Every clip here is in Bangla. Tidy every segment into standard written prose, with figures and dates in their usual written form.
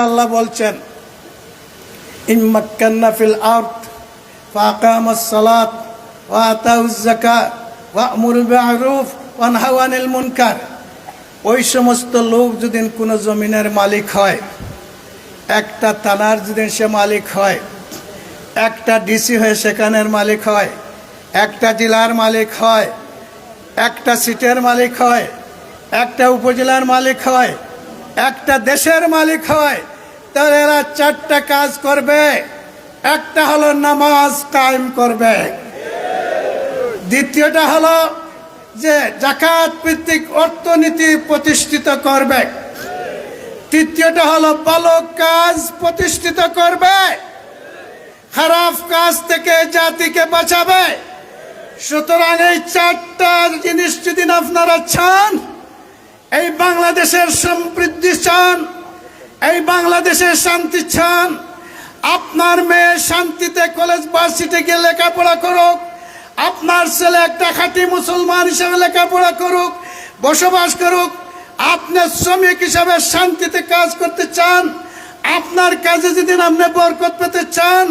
আল্লাহ বলছেন, ইম্মাক্কান্না ফিল আরদ ফাআকামাস সালাত ওয়া আতাউজ যাকাত ওয়া আমুরু বিল মা'রুফ ওয়া নাহাউ আনিল মুনকার। ওই সমস্ত লোক যদি কোনো জমিনের মালিক হয়, একটা থানার যদি সে মালিক হয়, একটা ডিসি হয়ে সেখানের মালিক হয়, একটা জেলার মালিক হয়, একটা সিটের মালিক হয়, একটা উপজেলার মালিক হয়, একটা দেশের মালিক হয়, তাহলে এরা চারটা কাজ করবে। একটা হলো নামাজ কায়েম করবে, দ্বিতীয়টা হলো যে যাকাত ভিত্তিক অর্থনীতি প্রতিষ্ঠিত করবে, তৃতীয়টা হলো ভালো কাজ প্রতিষ্ঠিত করবে, খারাপ কাজ থেকে জাতিকে বাঁচাবে। সুতরাং এই চারটা জিনিস যদি আপনারা চান, এই বাংলাদেশের সমৃদ্ধি চান, এই বাংলাদেশের শান্তি চান, আপনার মেয়ে শান্তিতে কলেজ ভার্সিটি গিয়ে লেখাপড়া করুক, আপনার ছেলে একটা খাঁটি মুসলমান হিসেবে লেখাপড়া করুক, বসবাস করুক, আপনি শ্রমিক হিসাবে শান্তিতে কাজ করতে চান, আপনার কাজে যদি আপনি বরকত পেতে চান,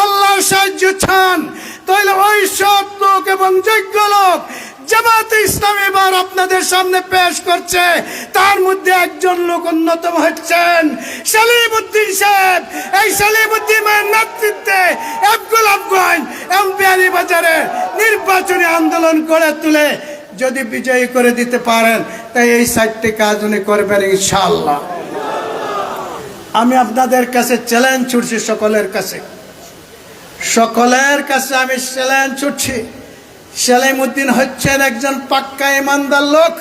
আল্লাহর সাহায্য চান, তাহলে ওই সৎ লোক এবং যোগ্য লোক জামাতে ইসলামী এবার আপনাদের সামনে পেশ করছে। তার মধ্যে একজন লোক অন্যতম হচ্ছেন সলিমউদ্দিন সাহেব। এই সলিমউদ্দিনের নেতৃত্বে গোলাপগঞ্জ এবং বিয়ানীবাজারে নির্বাচনী আন্দোলন করে তুলে যদি বিজয়ী করে দিতে পারেন, তাই এই 4টি কাজ উনি করবেন ইনশাআল্লাহ। আমি আপনাদের কাছে চ্যালেঞ্জ ছুটছি, সকলের কাছে আমি চ্যালেঞ্জ ছুটছি। সলিমউদ্দিন হচ্ছেন একজন পাক্কা ইমানদার লোক,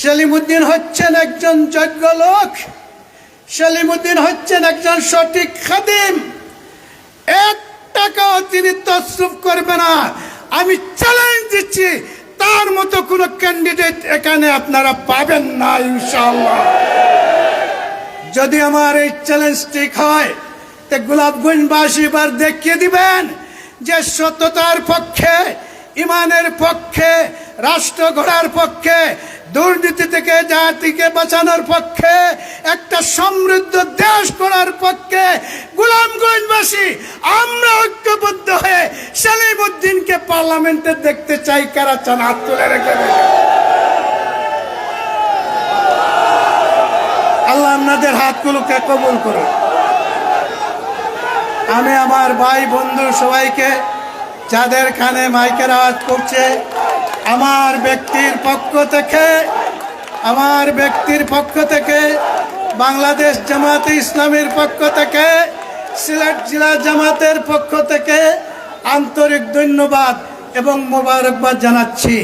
সলিমউদ্দিন হচ্ছেন একজন যোগ্য লোক, সলিমউদ্দিন হচ্ছেন একজন সঠিক খাদিম। 1 টাকাও তিনি তসরুফ করবে না। আমি চ্যালেঞ্জ দিচ্ছি, তার মতো কোন ক্যান্ডিডেট এখানে আপনারা পাবেন না ইনশাআল্লাহ। যদি আমার এই চ্যালেঞ্জ ঠিক হয়, তে গোলাপগঞ্জবাসী এবার দেখিয়ে দিবেন যে সততার পক্ষে, ইমানের পক্ষে, রাষ্ট্র গড়ার পক্ষে, দুর্নীতি থেকে জাতিকে বাঁচানোর পক্ষে, একটা সমৃদ্ধ দেশ গড়ার পক্ষে গোলাপগঞ্জবাসী আমরা ঐক্যবদ্ধ হয়ে সলিমউদ্দিনকে পার্লামেন্টে দেখতে চাই। কারা চান হাত তুলে রেখে দেন। আল্লাহ আপনাদের হাতগুলোকে কবুল করুন। আমি আমার ভাই বন্ধু সবাইকে, যাদের কানে মাইকের আওয়াজ করছে, আমার ব্যক্তির পক্ষ থেকে বাংলাদেশ জামাতে ইসলামীর পক্ষ থেকে, সিলেট জেলা জামাতের পক্ষ থেকে আন্তরিক ধন্যবাদ এবং মোবারকবাদ জানাচ্ছি।